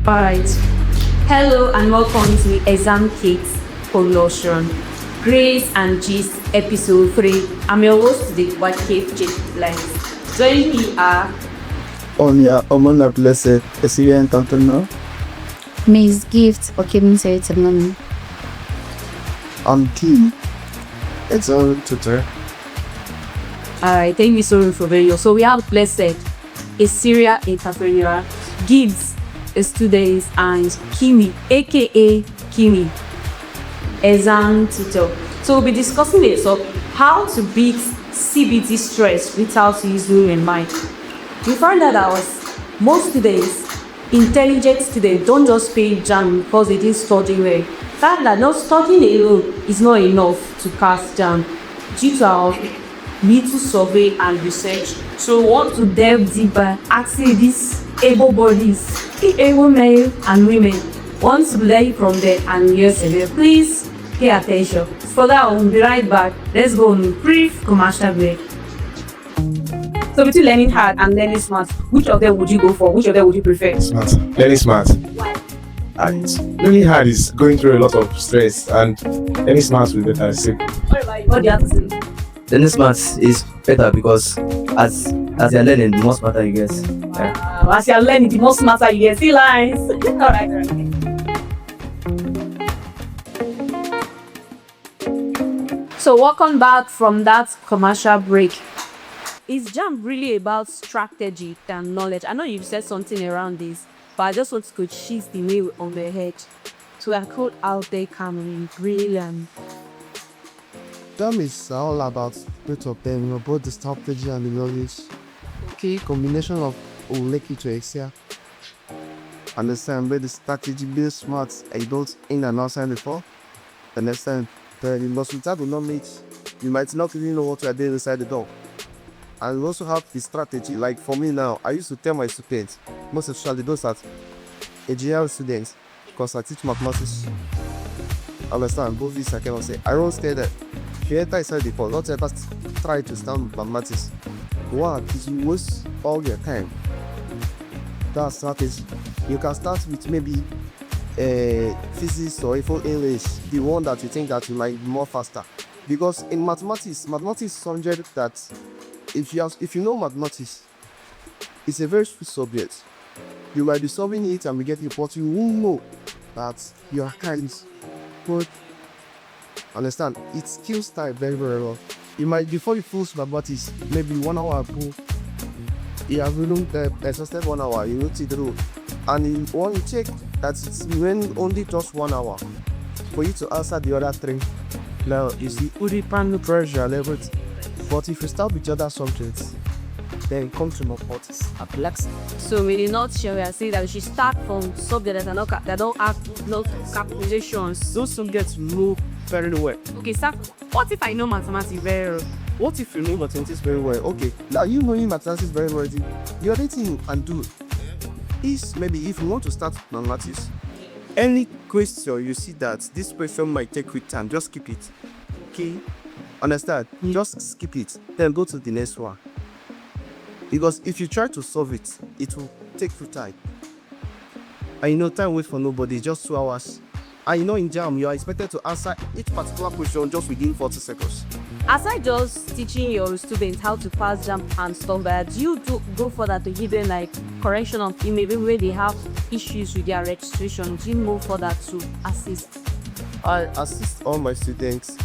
Alright. Hello and welcome to the Exam Kits Collosion. Grace and Gist episode 3. I'm your host today, White Cave J. Lines. Joining me are Onya Omona Blessed, a Syrian entrepreneur. Miss Gift for keeping certain. I'm Key. It's all tutor. Alright, thank you so much for very well. So we have Blessed, a serial entrepreneur, Gibbs, a student, and Kimi, aka Kimi, exam tutor. So we'll be discussing this topic, how to beat CBT stress without using your mind. We found out that most students, intelligent students, don't just pay JAMB because they didn't study well. Found that not studying alone is not enough to pass JAMB due to our little survey and research. So we want to delve deeper, asking these able bodies, able men and women, want to learn from them and hear them. Please pay attention. For that, we'll be right back. Let's go on a brief commercial break. So between learning hard and learning smart, which of them would you go for? Which of them would you prefer? Smart. Learning smart. Why? And learning hard is going through a lot of stress, and learning smart will be better. What about you? What do you have to say? Learning smart is better because as you're learning, the more smarter you get. Yeah. As you're learning, the more smarter you get. See lines. Alright. So welcome back from that commercial break. Is JAMB really about strategy than knowledge? I know you've said something around this, but I just want to cheese the nail on the head. So I called out there coming brilliant. JAMB is all about both of them, both the strategy and the knowledge. Okay, combination of Oleki to Excel. Understand where the strategy build smart adults in and outside the fall. Understand that you must without the knowledge, you might not even know what you are doing inside the door. And we also have the strategy. Like for me now, I used to tell my students, most especially those at AGL students, because I teach mathematics. Understand, both these I cannot say. I won't stay there. If you enter inside the fall, not ever try to stand mathematics. One is you waste all your time. That's strategy. You can start with maybe physics or even English, the one that you think that you might be more faster. Because in mathematics is subject that if you know mathematics, it's a very sweet subject. You might be solving it and we get it, but you won't know that your hands good. Understand? It kills time very, very well. You might, before you finish mathematics, maybe 1 hour ago, you have really exhausted 1 hour, you need to do. And when you check that it's when only just 1 hour for you to answer the other 3. Now, you see, put the pressure level. But if you start with other subjects, then come to mathematics. So in a nutshell, we are saying that we should start from subjects that don't have no calculations. Those subjects know very well. Okay, sir, what if I know mathematics very well? What if you know mathematics very well? Okay, now you knowing mathematics very well, the other thing you can do is maybe if you want to start mathematics, any question you see that this question might take with time, just skip it. Okay? Understand? Just skip it. Then go to the next one. Because if you try to solve it, it will take you time. And you know, time waits for nobody, just 2 hours. And you know, in JAMB, you are expected to answer each particular question just within 40 seconds. Aside just teaching your students how to pass JAMB and stuff like that, do you go further to give them like correction of maybe where they have issues with their registration? Do you move further to assist? I assist all my students,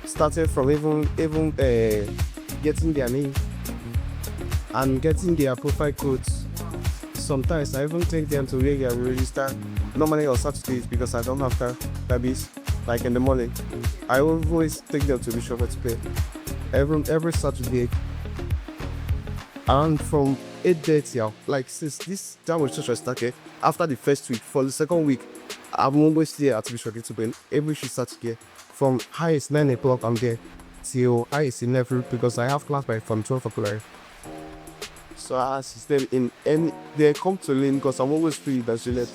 starting from even getting their name and getting their profile codes. Sometimes I even take them to where they are registered. Normally on Saturdays because I don't have time, babies, like in the morning. I always take them to Bishop to pay every Saturday. And from 8:30, like since this time was just started, after the first week, for the second week, I'm always there at Bishop to pay every Saturday. From highest 9 o'clock, I'm there till highest 11 because I have class from 12 o'clock. So I assist them in any, they come to learn because I'm always free, that's Juliet.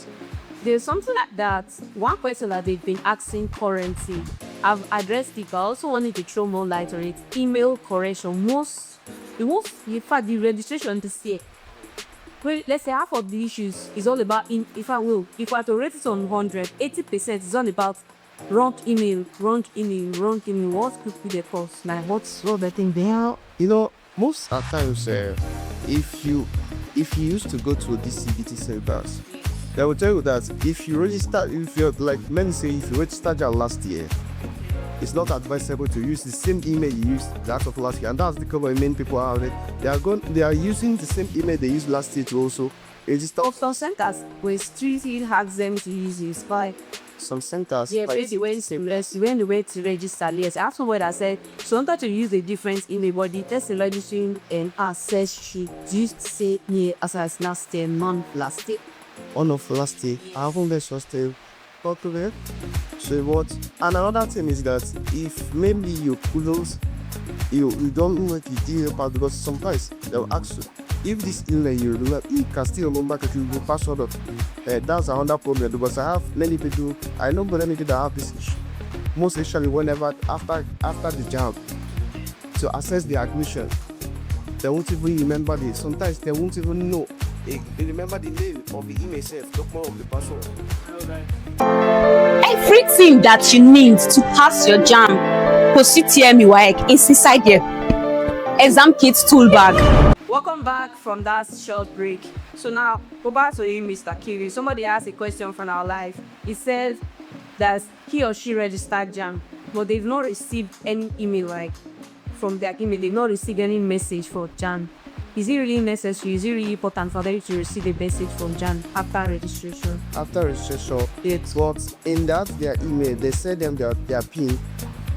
There's something like that. One question that they've been asking currently, I've addressed it, but I also wanted to throw more light on it. Email correction. In fact, the registration this year, Well, let's say half of the issues is all about if I were to rate it on 100, 80% is all about wrong email. What could be the cause? Like what's So the thing there, most at times, if you used to go to these CBT centers, they will tell you that if you're, like, let me say, if you registered your last year, it's not advisable to use the same email you used that of last year, and that's the common main people out there. They are using the same email they used last year to also register. some centers were strictly ask them to use this by Some centers, yeah, when they went to register, yes, I have someone that said sometimes to use a different email, but the test registering and access she used to say yeah as I last year, last year. one of last year, I haven't let just talk to them. So what? And another thing is that if maybe you close, you don't know what you did about, because sometimes they'll ask you if this email you remember, you can still remember that you will password up. That's another problem, because I have many people, I know many people that have this issue. Most especially whenever after the JAMB, to access the admission, they won't even remember this. Sometimes they won't even know. They remember the name of the email itself, not more of the password. Everything that you need to pass your JAMB post-UTME WAEC is inside your exam kit tool bag. Welcome back from that short break. So now go back to you, Mr. Kiri. Somebody asked a question from our live. He said that he or she registered JAMB, but they've not received any email, like from their email, they've not received any message for JAMB. Is it really necessary? Is it really important for them to receive a message from JAMB after registration? After registration, it's what in that their email, they send them their PIN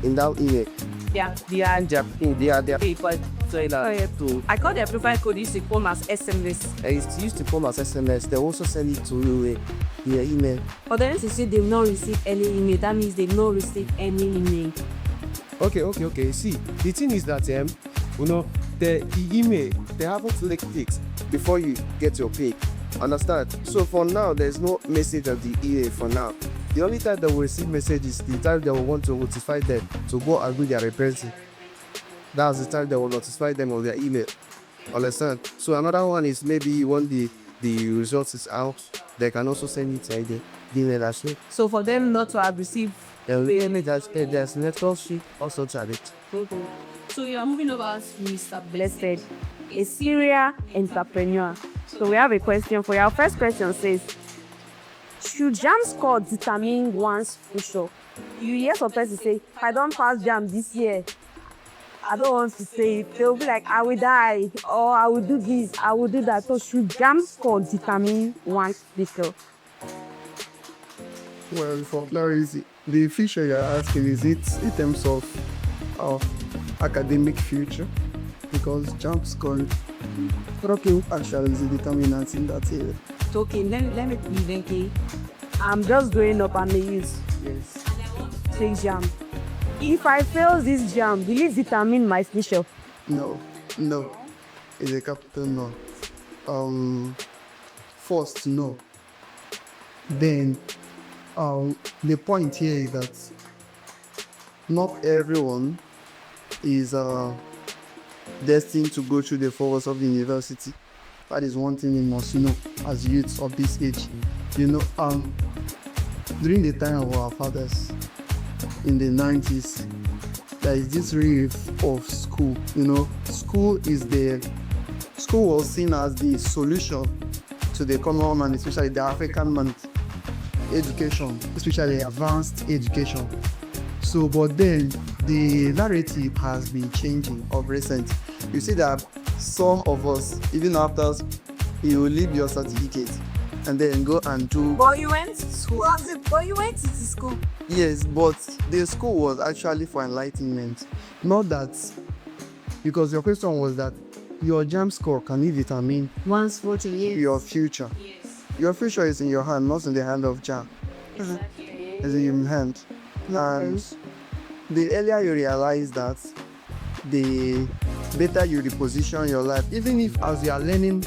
in that email. Yeah. Their PIN, their people. So I call their profile code used to come as SMS. It used to come as SMS. They also send it to you via email. For them to say they've not received any email, that means they've not received any email. Okay. See, the thing is that the email, they haven't clicked it before you get your pay. Understand? So for now, there's no message of the email for now. The only time they will receive message is the time they will want to notify them to go and do their repenting. That's the time they will notify them of their email. Understand? So another one is maybe when the results is out, they can also send it to the email as well. So for them not to have received There's network sheet also to it. okay. So you are moving over to Mr. Blessed, a serial entrepreneur. So we have a question for you. Our first question says, should JAMB score determine one's future? You hear some person say, if I don't pass JAMB this year, I don't want to say it. They'll be like, I will die, or I will do this, I will do that. So should JAMB score determine one's future? Well, for clarity, the future you're asking, is it in terms of academic future? Because JAMB score actually is a determinant in that area. Okay, let me be okay. I'm just growing up and use Yes. take JAMB. If I fail this JAMB, will it determine my future? No. It's a capital no. First, no. Then, the point here is that not everyone is destined to go through the four walls of the university. That is one thing you must know as youths of this age. During the time of our fathers in the 90s, there is this rave of school. School was seen as the solution to the common man, especially the African man. Education, especially advanced education. So, but then the narrative has been changing of recent. You see that some of us, even after you will leave your certificate and then go and do. But you went to school. But you went to school. Yes, but the school was actually for enlightenment. Not that, because your question was that your JAMB score can it determine Once 40 years. your future. Yes. Your future is in your hand, not in the hand of JAMB. Exactly. It's in your hand. And the earlier you realize that, the better you reposition your life. Even if as you are learning,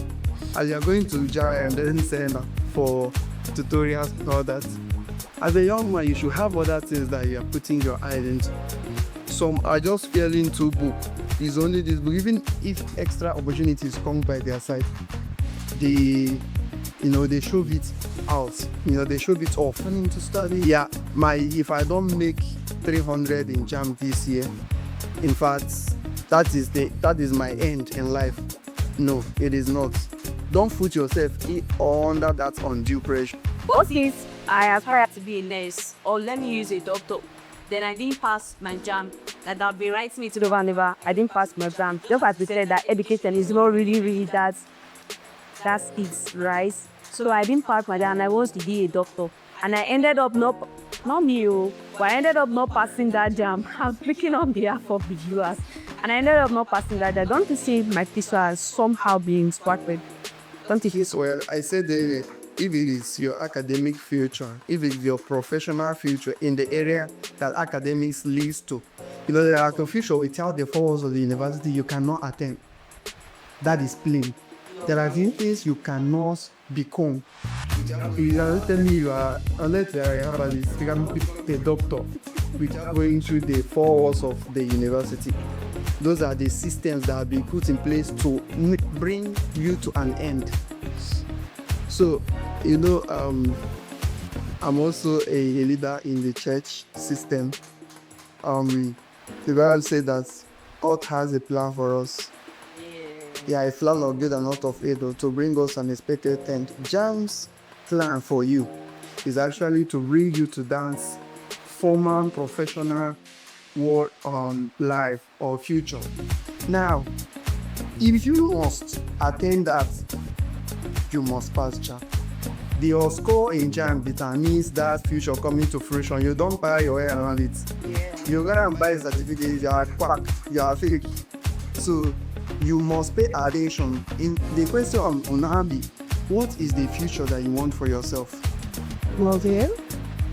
as you are going to JAMB and then send for tutorials and all that, as a young man, you should have other things that you are putting your eyes into. Some are just failing to book. It's only this book. Even if extra opportunities come by their side, they, they shove it out. They shove it off. Planning to study. Yeah, if I don't make 300 in JAMB this year, in fact, that is my end in life. No, it is not. Don't put yourself under that undue pressure. What if I aspire to be a nurse, or let me use a doctor, then I didn't pass my JAMB, that will be writing me to the never. I didn't pass my JAMB. Just as we said that education is not really that's it, right? So I didn't pass my JAMB and I was to be a doctor. And I ended up not me, but I ended up not passing that JAMB. I'm speaking on behalf of the viewers. And I ended up not passing that JAMB. Don't you see my future as somehow being squandered? Don't you think? Well, I said if it is your academic future, if it's your professional future in the area that academics leads to, there are future without the 4 walls of the university you cannot attend. That is plain. There are things you cannot become. You are telling me unless you become a doctor without going through the 4 walls of the university. Those are the systems that have been put in place to bring you to an end. So, I'm also a leader in the church system. The Bible said that God has a plan for us. Yeah, a plan of good and not of evil, to bring us an expected end. JAMB's plan for you is actually to bring you to dance formal, professional world on life or future. Now, if you must attend that, you must pass JAMB. Your score in JAMB determines that future coming to fruition. You don't buy your hair around it. You're gonna buy a certificate, you are quack, you are fake. So you must pay attention. In the question on Abi, what is the future that you want for yourself? Okay.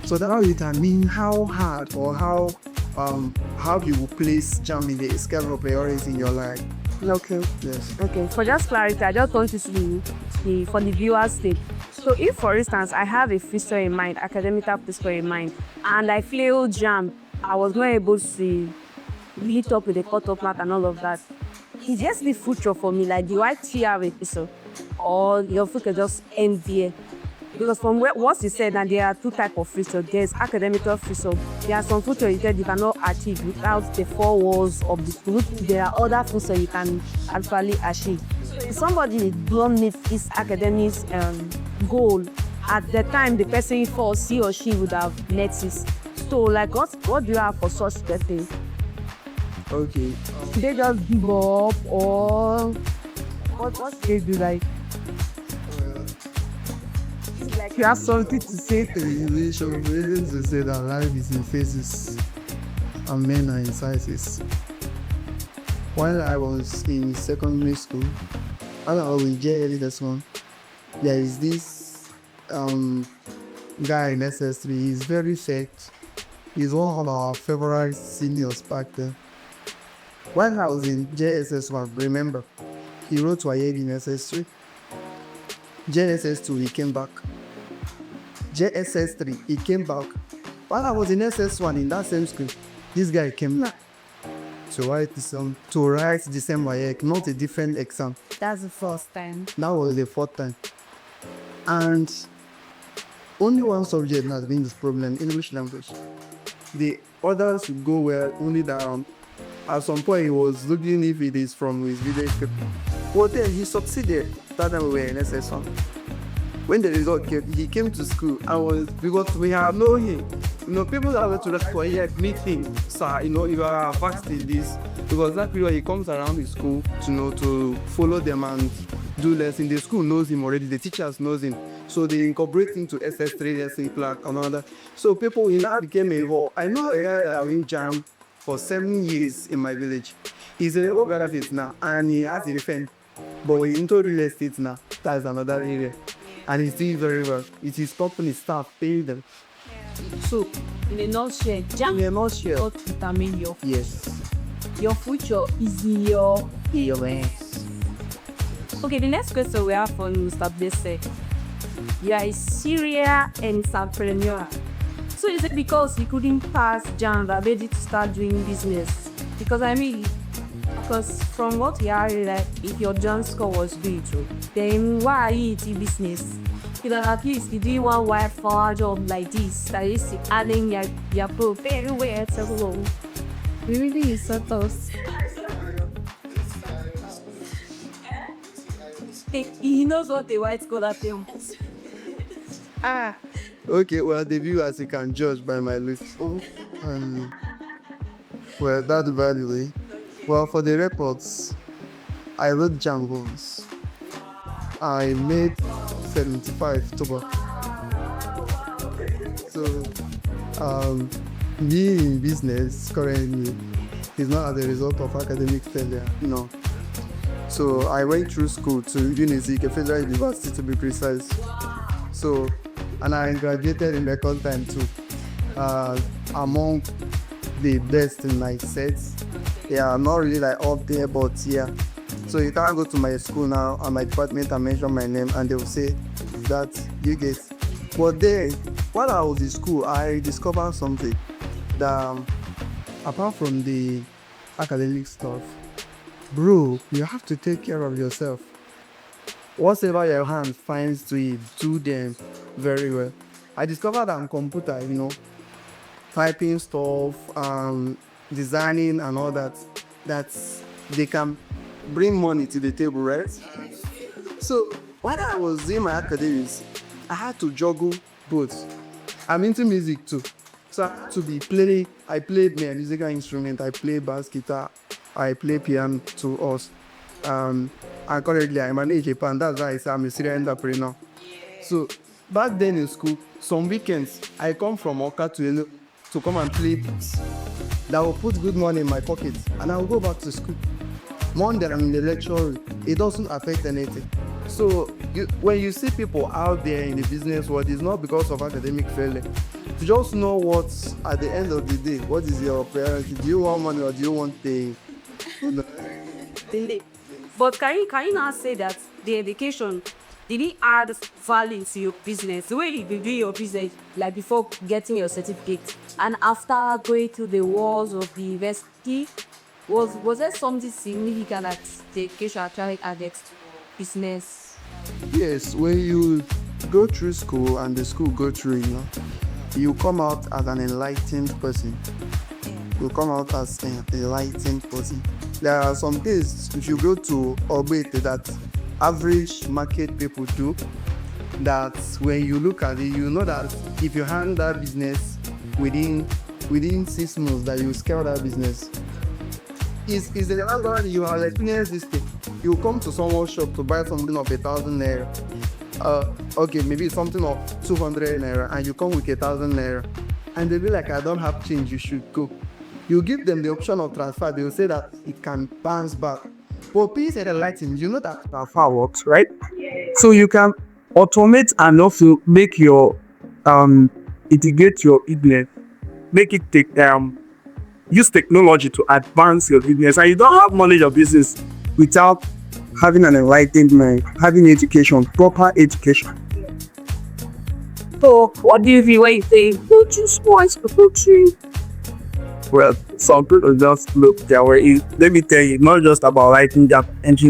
So that will determine how hard or how you will place JAMB in the scale of priorities in your life. Okay. Yes. Okay. For just clarity, I just want to see for the viewers' sake. So if, for instance, I have a future in mind, academic future in mind, and I failed JAMB, I was not able to meet up with the cut-off mark and all of that. It's just the future for me, like do I have a future, or your future just end there? Because from what you said, that there are 2 types of future. There's academic future. There are some future you said you cannot achieve without the 4 walls of the school. There are other future you can actually achieve. So if somebody don't meet his academic goal at the time the person falls, he or she would have met it. So like what do you have for such person? Okay. They just give up, or what they do, like you have something to say to me. Reasons to say that life is in phases and men are in sizes. While I was in secondary school, while I was in JLE, this one, there is this guy in SS3. He's very fake. He's one of our favorite seniors back then. While I was in JSS1, remember, he wrote to IAB in SS3. JSS2, he came back. JSS3, he came back. While I was in SS1 in that same school, this guy came back to write the same IAB, not a different exam. That's the first time. That was the 4th time. And only one subject has been this problem, English language. The others would go well, only that at some point he was looking if it is from his village people. But then he succeeded. That time we were in SS1. When the result came, he came to school because we have known him. People that went to that school here meet him, sir, you are fast in this. Because that period he comes around the school to follow them and do lessons. The school knows him already, the teachers knows him. So they incorporate him to SS3, SS Clark, and all that. So people in that became involved. I know a guy that in JAMB for 7 years in my village. He's a level benefit now, and he has a defense. But we're into real estate now. That's another area. And he's doing very well. It's his company staff paying them. So, in a nutshell, JAMB will determine your future. Yes. Your future is in your hands. Okay, the next question we have for Mr. Blessed. You are a serial entrepreneur. So is it because you couldn't pass JAMB that made you to start doing business? Because I mean, Because from what we are, like, if your JAMB score was good, then why are you eating business? You know, at least you do one white collar job like this, that is adding your pro very well to go. We really is so tough. He knows what the white collar thing is. Okay, well, the viewers, you can judge by my looks. Well, that's value. Well, for the reports, I wrote JAMB once. I made 75 total. So, being in business currently is not as a result of academic failure, no. So I went through school to UNIZIK, a federal university to be precise. So, and I graduated in record time too. Among the best in my sets. Yeah, I'm not really like up there, but yeah. So you can't go to my school now and my department and mention my name and they will say that you get. But then, while I was in school, I discovered something that apart from the academic stuff, bro, you have to take care of yourself. Whatever your hand finds to it, do them very well. I discovered that on computer, typing stuff, designing and all that they can bring money to the table, right? So while I was in my academics, I had to juggle both. I'm into music too, so I had to be playing. I played my musical instrument. I play bass guitar. I play piano to us. And currently I manage a band. That's why I say I'm a serial entrepreneur. So back then in school, some weekends I come from Oka to come and play beats. That will put good money in my pocket, and I will go back to school. Monday I'm in the lecture room. It doesn't affect anything. So when you see people out there in the business world, it's not because of academic failure. To just know what's at the end of the day, what is your priority? Do you want money or do you want the? But can you now say that the education did it add value to your business? The way you do your business, like before getting your certificate and after going through the walls of the university, was there something significant that the education actually added to business? Yes, when you go through school and the school go through, you come out as an enlightened person. You come out as an enlightened person. There are some things if you go to Obete that average market people do, that when you look at it, you know that if you hand that business within 6 months, that you scale that business. Is the last one you have experienced this thing. You come to someone's shop to buy something of 1,000 naira. Okay, maybe something of 200 naira, and you come with 1,000 naira, and they'll be like, I don't have change, you should go. You give them the option of transfer, they will say that it can bounce back. But please enlighten, you know that transfer works, right? So you can automate and also make your integrate your business, make it take use technology to advance your business, and you don't have knowledge of business without having an enlightened mind, having education, proper education. So what do you feel when you say who choose wise for country? Well, some people just look their way. Let me tell you, not just about entering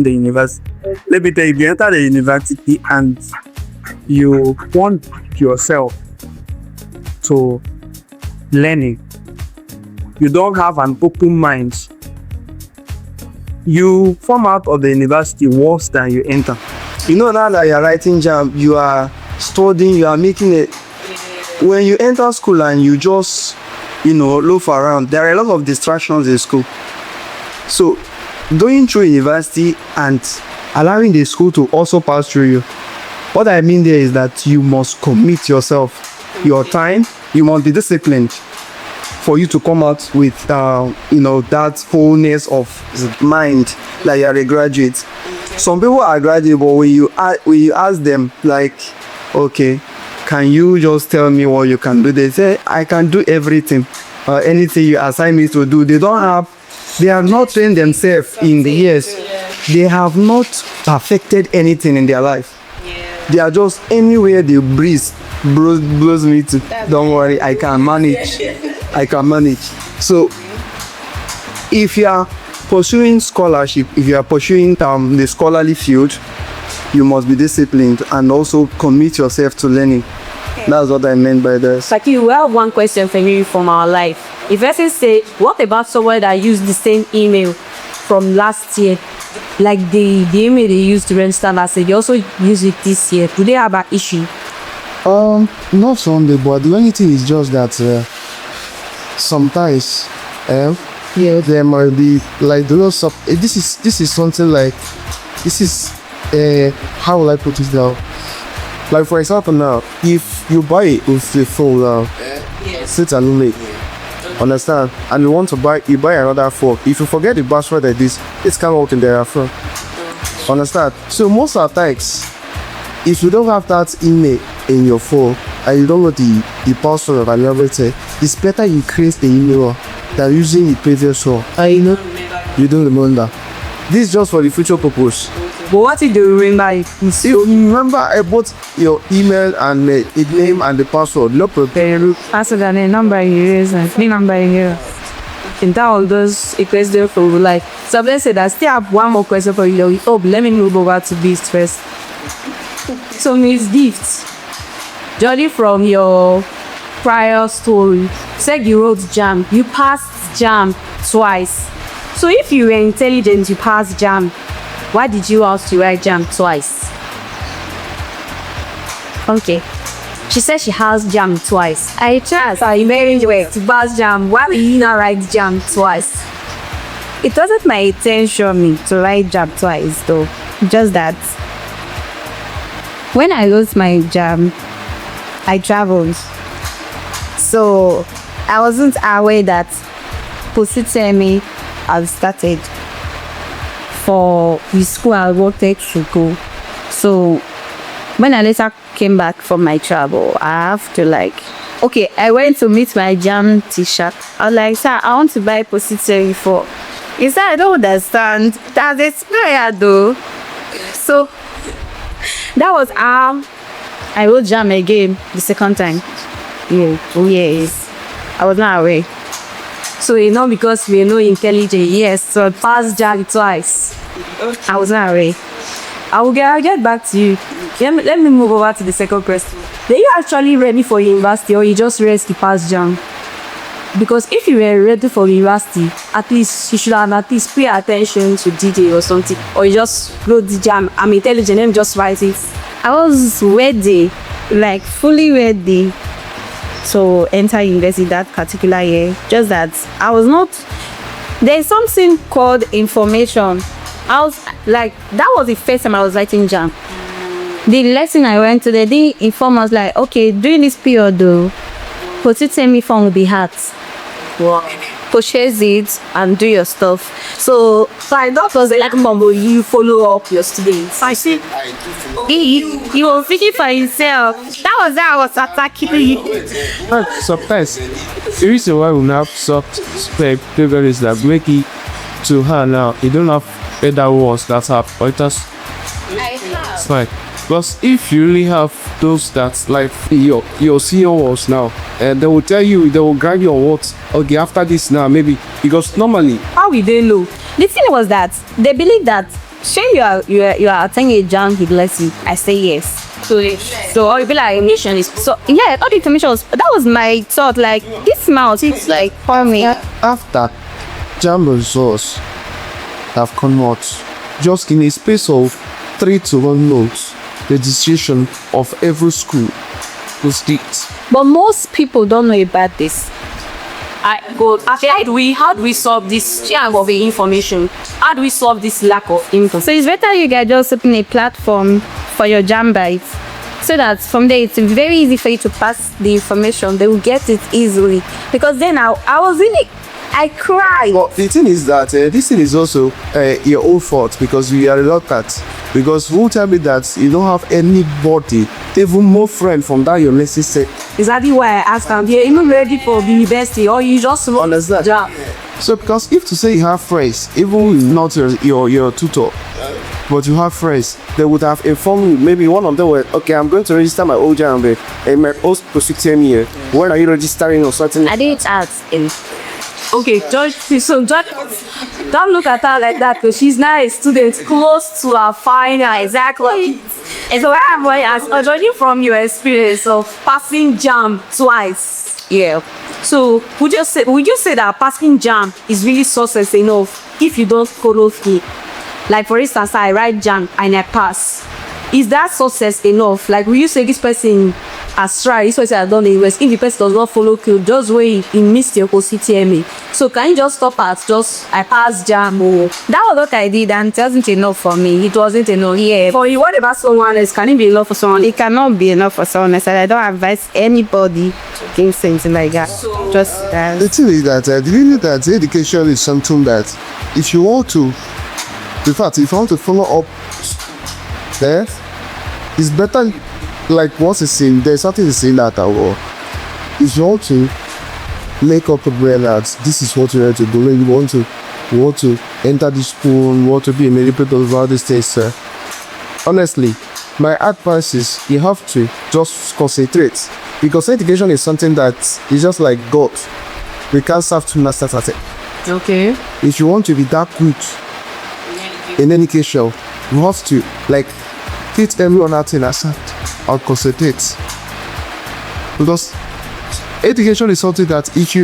the university. Let me tell you, if you enter the university and you want yourself to learning, you don't have an open mind, you come out of the university worse than you enter. Now that you're writing JAMB, you are studying, you are making it. When you enter school and you just loaf around, there are a lot of distractions in school. So going through university and allowing the school to also pass through you, what I mean there is that you must commit yourself, your time, you must be disciplined for you to come out with that fullness of mind that you are a graduate. Some people are graduate, but when you ask them, like, okay, can you just tell me what you can do? They say, I can do everything. Anything you assign me to do. They have not trained themselves in the years. They have not perfected anything in their life. They are just anywhere they breeze blows me to. Don't worry, I can manage. I can manage. So if you are pursuing scholarship, if you are pursuing the scholarly field, you must be disciplined and also commit yourself to learning. That's what I meant by this. Saki, we have one question for you from our life. If person say, what about someone that used the same email from last year? Like the email they used to register last year, they also use it this year. Do they have an issue? Not Sunday, but the only thing is just that sometimes there might be like the lots of this is something like this is how will I put it now? Like for example now, if you buy it with the phone now, sit and late. Understand? And you want to buy another phone. If you forget the password like this, it's can't work in there phone. Understand? So most of the times, if you don't have that email in your phone and you don't know the password and everything, it's better you create the email than using the previous one. And you don't remember. This is just for the future purpose. But what if they remember? You remember about your email and the name and the password. No problem. Password and the number you use and the number you use. In that all those a question for life. So let's say that I still have one more question for you. Oh, let me move over to Beast first. So Miss Gift, judging from your prior story, said you wrote JAMB. You passed JAMB twice. So if you were intelligent, you passed JAMB. Why did you ask to write JAMB twice? Okay. She said she has JAMB twice. I tried. So you very well to pass JAMB. Why will you not write JAMB twice? It wasn't my intention to write JAMB twice though. Just that when I wrote my JAMB, I traveled. So I wasn't aware that Positemi had started for the school I wanted to go. So when I later came back from my travel, I have to okay, I went to meet my JAMB teacher. I was like, sir, I want to buy Positemi for. He said, I don't understand. That's expired though. So that was how I wrote JAMB again the second time. Yeah. Oh yes. I was not aware. So you know because we are no intelligent, yes. So pass JAMB twice. I was not aware. I'll get back to you. Let me move over to the second question. Are you actually ready for university or you just rest to pass JAMB? Because if you were ready for university, at least you should have at least pay attention to DJ or something. Or you just wrote the JAMB. I'm intelligent, let me just write it. I was ready, fully ready to enter university that particular year. Just that I was not. There's something called information. I was that was the first time I was writing JAMB. The lesson I went to, they didn't inform us okay, during this period though, Positemi form will be hard. Wow. Purchase it and do your stuff. So I thought it was Mumbo, you follow up your students. I see. He was thinking for himself. That was how I was attacking you. But sometimes the reason why we have soft spec is that make it to her now. You don't have better words that have pointers. It's fine. Because if you really have those that your senior words now, and they will tell you, they will grab your words. Okay, after this now maybe because normally how will they know? The thing was that they believe that you are attending a JAMB lesson. I say yes. So I'll be like information is so yeah, all the information was that was my thought. This mouth it's for me. After JAMB results have come out, just in a space of 3 to 1 months, the decision of every school was dictated. But most people don't know about this. How do we solve this lack of information? How do we solve this lack of info? So it's better you guys just open a platform for your JAMBites, so that from there it's very easy for you to pass the information. They will get it easily. Because then I cried. But the thing is that this thing is also your own fault because we are reluctant. Because who tell me that you don't have anybody, even more friend from that your lesson set? Exactly why I asked them, you're even ready for the university or you just understand? JAMB. So because if to say you have friends, even not your tutor, but you have friends, they would have informed you. Maybe one of them were, okay, I'm going to register my old JAMB and my post-Positemi here. When are you registering or something? I didn't ask him. Okay, so don't look at her like that because she's now a student close to her final. Exactly. And so I'm judging from your experience of passing JAMB twice. Yeah. So would you say that passing JAMB is really success enough if you don't follow through? Like for instance, I write JAMB and I pass. Is that success enough? Like, will you say this person has tried, this person has done the West, if the person does not follow code, just way he missed your CTMA. So can you just stop at I passed JAMB? Oh. That was what I did, and it wasn't enough for me. It wasn't enough. Yeah. For you, what about someone else? Can it be enough for someone? It cannot be enough for someone else, and I don't advise anybody to do something like that. So, just the thing is that do you know that education is something that if you want to, in fact, if you want to follow up there, it's better. Like once it's in, there's something to say that if you want to make up a brain that this is what you want to do, you want to enter this school, you want to be a medical of all these things, honestly, my advice is you have to just concentrate, because education is something that is just like God. We can't serve two masters at it. Okay. If you want to be that good in education, you have to like teach everyone out in aside and concentrate, because education is something that if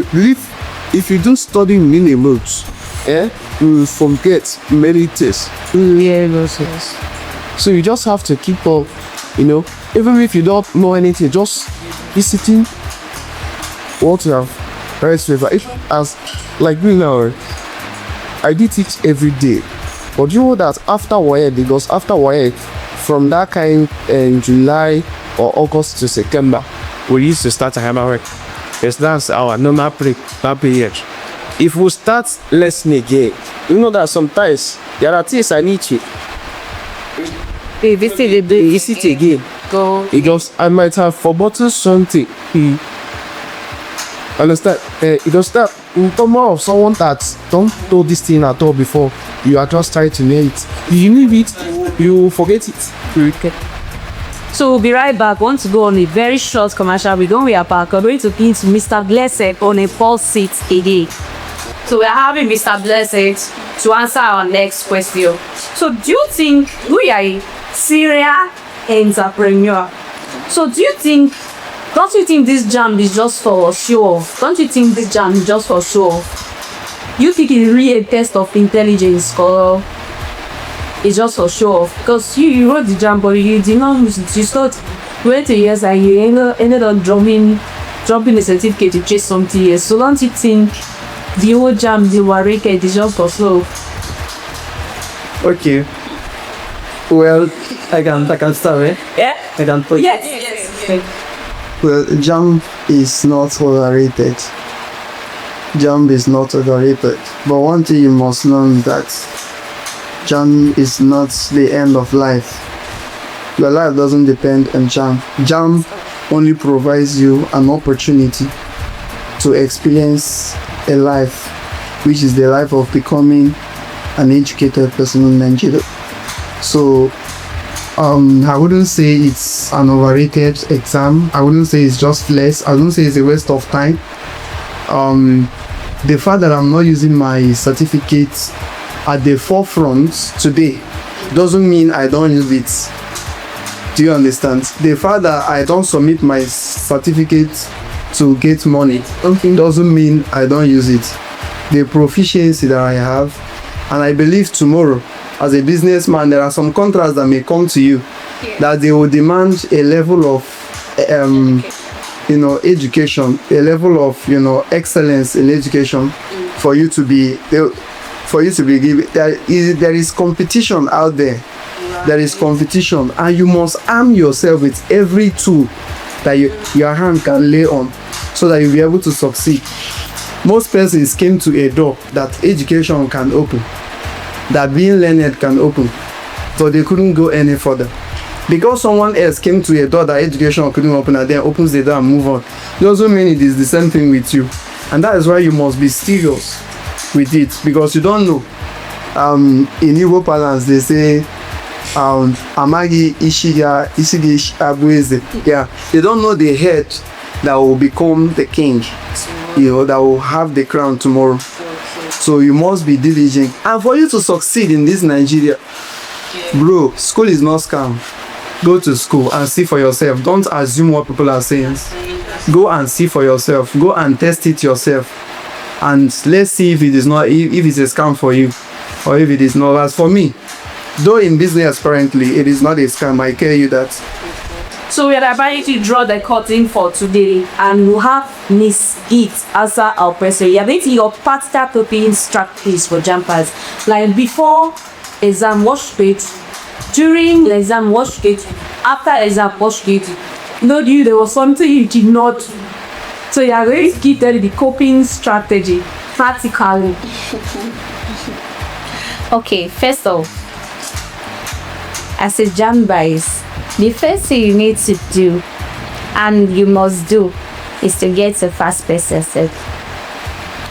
you don't study many modes, you will forget many things. Yes. So you just have to keep up, even if you don't know anything, just be sitting what you have read. As like me now, I did teach every day, but you know that after WAEC, because after WAEC, from that kind in July or August to September, we used to start a hammer work. Yes, that's our normal period. If we start lesson again, you know that sometimes there are things I need to visit again. Because I might have forgotten something. Understand? Because that in terms of someone that don't do this thing at all before, you are just trying to nail it. You leave it, you forget it. Okay. So we'll be right back. Want to go on a very short commercial. We are back. We're going to be into Mr. Blessed on a pulse seat again. So we're having Mr. Blessed to answer our next question. So do you think we are a serial entrepreneur? So don't you think this JAMB is just for show off? Don't you think this JAMB is just for show off? You think it's really a test of intelligence or it's just for show off? Because you wrote the JAMB, but you did not use it. You thought you went to years and you ended up dropping the certificate to chase something else. So don't you think the whole JAMB, the Warwick, is just for show off? Okay. Well, I can start, right? Yeah. I can put. Yes. Okay. Well, JAMB is not overrated. JAMB is not overrated. But one thing you must learn that JAMB is not the end of life. Your life doesn't depend on JAMB. JAMB only provides you an opportunity to experience a life, which is the life of becoming an educated person in Nigeria. So I wouldn't say it's an overrated exam. I wouldn't say it's just less. I wouldn't say it's a waste of time. The fact that I'm not using my certificates at the forefront today doesn't mean I don't use it. Do you understand? The fact that I don't submit my certificate to get money doesn't mean I don't use it. The proficiency that I have, and I believe tomorrow, as a businessman, there are some contracts that may come to you that they will demand a level of education, a level of excellence in education for you to be given. There is competition out there. There is competition, and you must arm yourself with every tool that your hand can lay on, so that you'll be able to succeed. Most persons came to a door that education can open, that being learned can open, but they couldn't go any further. Because someone else came to a door that education couldn't open and then opens the door and move on, doesn't mean it is the same thing with you. And that is why you must be serious with it, because you don't know. In Igbo parlance, they say, Amagi Ishigi Abueze. Yeah, they don't know the head that will become the king. that will have the crown tomorrow. So you must be diligent. And for you to succeed in this Nigeria, bro, school is not scam. Go to school and see for yourself. Don't assume what people are saying. Go and see for yourself. Go and test it yourself. And let's see if it is not, if it's a scam for you, or if it is not. As for me, though in business currently, it is not a scam. I tell you that. So we are about to draw the curtain for today, and we'll have Miss It answer our question. You are going to your partial copying strategies for jumpers. Like before exam, wash it. During the exam, wash it. After exam, wash it. No, there was something you did not. So you are going to give them the coping strategy practically. Okay, first off, as a JAMBers, the first thing you need to do and you must do is to get a past question set.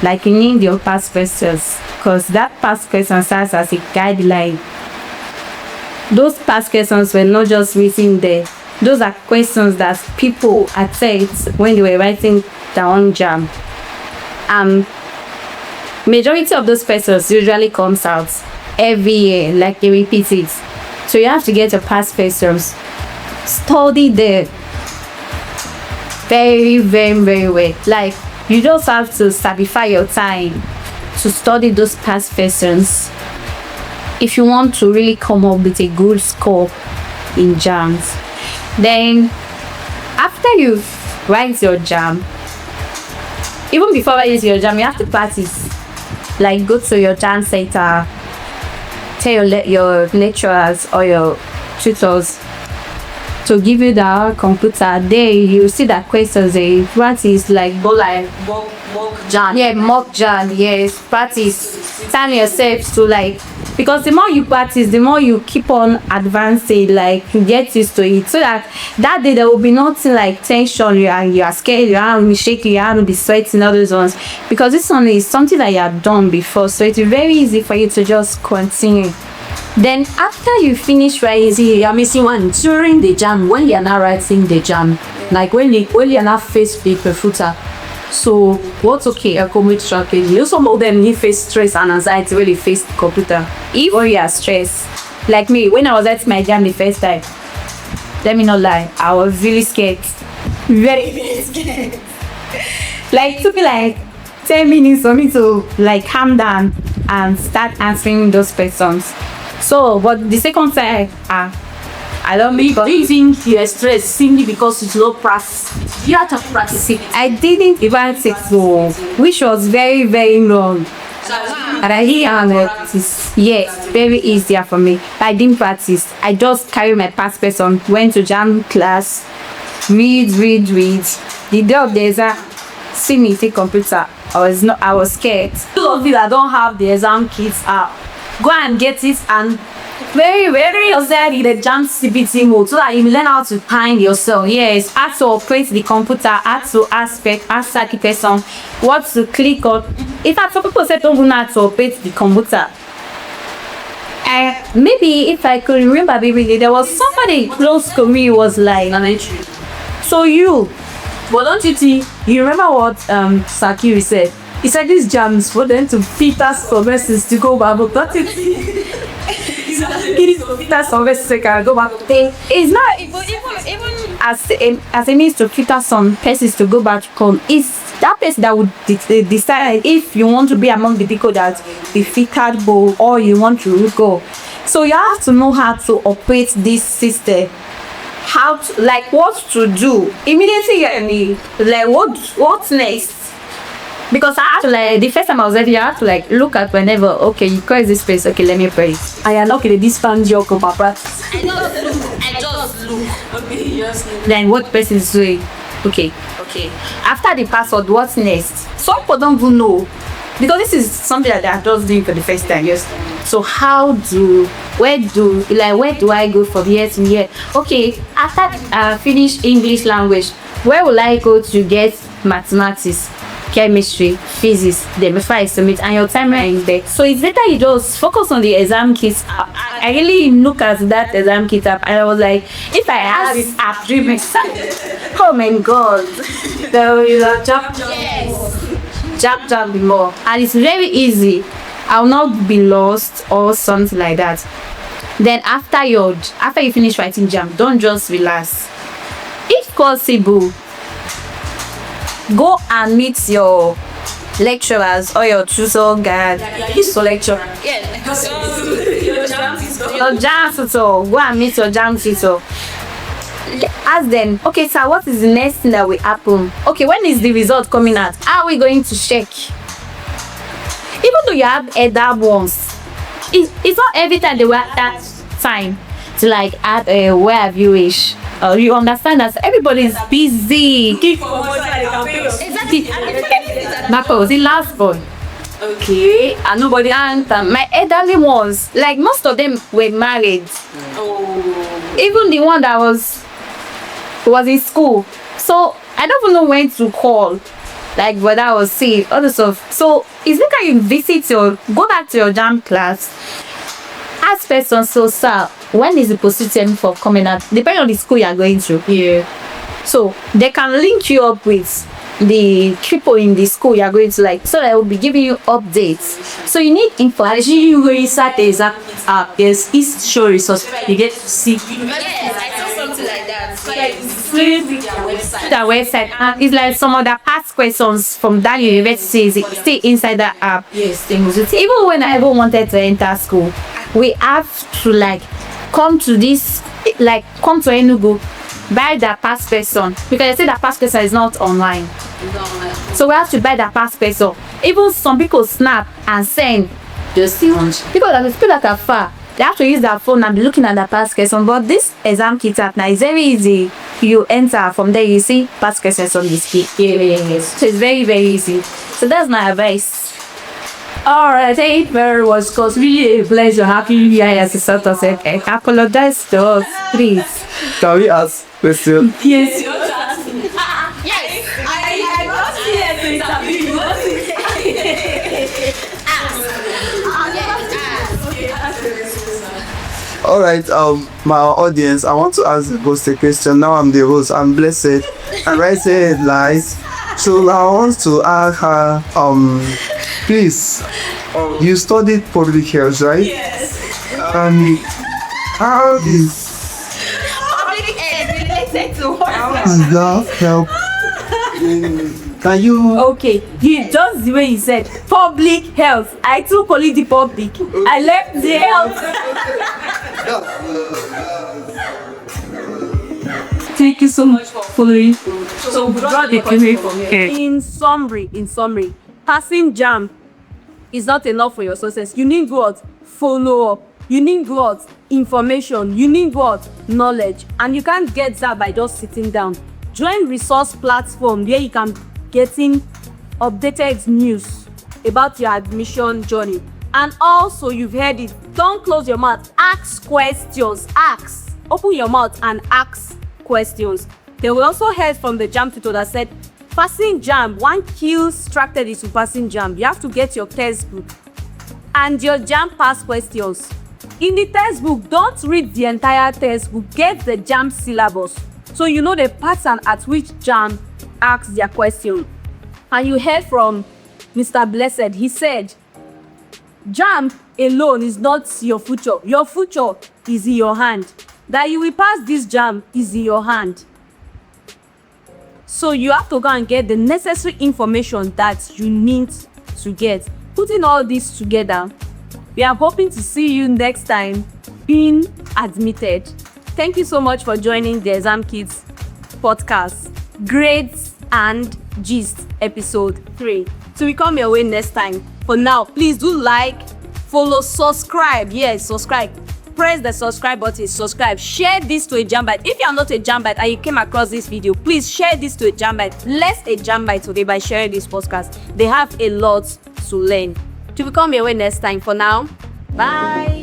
Like you need your past questions, because that past question serves as a guideline. Those past questions were not just written there. Those are questions that people attempt when they were writing their own JAMB. Majority of those questions usually comes out every year, like they repeat it. So you have to get your past questions. Study them very, very, very well. Like you just have to sacrifice your time to study those past questions if you want to really come up with a good score in JAMBs. Then after you write your JAMB, even before writing your JAMB, you have to practice. Like go to your JAMB center, tell your lecturers or your tutors to give you the computer. There you see that questions they practice, like Go like mock JAMB. yeah, mock JAMB. Yes, practice. Time yourself to like, because the more you practice, the more you keep on advancing, like you get used to it, so that day there will be nothing like tension. You are scared, you are be shaking, you are be sweating, all those ones, because this one is something that you have done before, so it's very easy for you to just continue. Then after you finish writing, You are missing one during the JAMB, when you are not writing the JAMB, like when you are not faced with the footer. So what's okay a commit strategy? You know, some of them need face stress and anxiety when they face the computer. if you are stressed, like me, when I was at my JAMB the first time, let me not lie, I was really scared, very, very scared. Like it took me like 10 minutes for me to like calm down and start answering those questions. So but the second time, I don't Do you think you are stressed simply because it's low practice? You have to practice it. I didn't even take so, which was very, very long. And I didn't practice. Yes, very easier for me. I didn't practice. I just carry my past person, went to JAMB class, read. The day of the exam, see me take computer. I was scared. Those of you that don't have the exam kits, go and get it and very, very yourself in the JAMB CBT mode so that you learn how to find yourself. Yes, how to operate the computer, how to answer the question, what to click on. In fact, some people say don't know how to operate the computer. Maybe if I could remember vividly, there was somebody close to me was like, So but don't you think, you remember what Sakiri said? He said these JAMBs for them to filter some messages to go back, but don't you think? It is to filter some messages to go back. It's not even as a means to filter some persons to go back home. It's that person that would decide if you want to be among the people that be filtered go or you want to go. So you have to know how to operate this system. How to, like what to do immediately. Like what's next? Because I have to like the first time I was there, you have to like look at whenever, okay, you cross this place, okay, let me pray. I am not going to disband your practice. I just look. Okay, just look. Then what person is doing? Okay. After the password, what's next? Some people don't even know. Because this is something that they're just doing for the first time, yes. So where do I go from here to here? Okay, after I finish English language, where will I go to get mathematics, chemistry, physics, then before I submit, and your timer is there. So it's better you just focus on the exam kit app. I really look at that exam kit app and I was like, if I have this app, oh my god. There is a job. Yes. jab more, and it's very easy. I'll not be lost or something like that. Then after you finish writing JAMB, don't just relax. If possible, go and meet your lecturers or your tutor guide. He's your lecturer. Your JAMB tutor. Go and meet your JAMB tutor. Ask them, okay, sir, what is the next thing that will happen? Okay, when is the result coming out? How are we going to check? Even though you have other ones, it's not every time they were at that time to like add a where have you wish. You understand that everybody is busy. Exactly. Marco, the last boy. Okay, and nobody answered. My elderly ones, like most of them were married. Even the one that was in school. So I don't even know when to call. Like whether I was sick, other stuff. So it's like you go back to your JAMB class. Ask person, so sir, when is the position for coming out? Depending on the school you are going to. Yeah. So they can link you up with the people in the school you are going to, like, so they will be giving you updates. So you need information. You go inside the exact app. Yes, it's show resource. You get to see. Yes, I saw something like that. So Their website, and it's like some of the past questions from that university is still inside that app. yes, Even when I ever wanted to enter school, we have to like come to Enugu, buy the past person, because they say that past person is not online. So we have to buy the past person. Even some people snap and send. just People that are far, they have to use their phone and be looking at the past question. But this exam kit app now is very easy. You enter from there, you see past questions on this kit. yes. So it's very, very easy. So that's my advice. Alright, thank you very much. Cause really a pleasure having you here as a sort of second. Apologize to us, please. Can we ask question? Yes. I got here to interview you. All right, my audience, I want to ask the host a question. Now I'm the host. I'm blessed, and right here it lies. So I want to ask her, please, you studied public health, right? Yes. How is Public health related to what? that help? Can you? Okay, just the way you said public health. I too call it the public. I left the health. Thank you so much for following. So we brought the question from here. In summary, passing JAMB is not enough for your success. You need what? Follow up. You need what? Information. You need what? Knowledge. And you can't get that by just sitting down. Join resource platform where you can getting updated news about your admission journey. And also, you've heard it, don't close your mouth. Ask questions. Ask. Open your mouth and ask questions. They will also heard from the JAMB tutor that said, passing JAMB, one key strategy to passing JAMB, you have to get your textbook and your JAMB past questions. In the textbook, don't read the entire textbook. Get the JAMB syllabus so you know the pattern at which JAMB asks their question. And you heard from Mr. Blessed. He said, JAMB alone is not your future. Your future is in your hand. That you will pass this JAMB is in your hand. So you have to go and get the necessary information that you need to get. Putting all this together, we are hoping to see you next time being admitted. Thank you so much for joining the Exam Kids podcast, Grades and Gist, episode 3. So we come your way next time. For now, please do like, follow, subscribe. Yes, subscribe. Press the subscribe button, subscribe. Share this to a JAMBite. If you are not a JAMBite and you came across this video, please share this to a JAMBite. Let's a JAMBite today by sharing this podcast. They have a lot to learn. To become your way next time. For now, bye.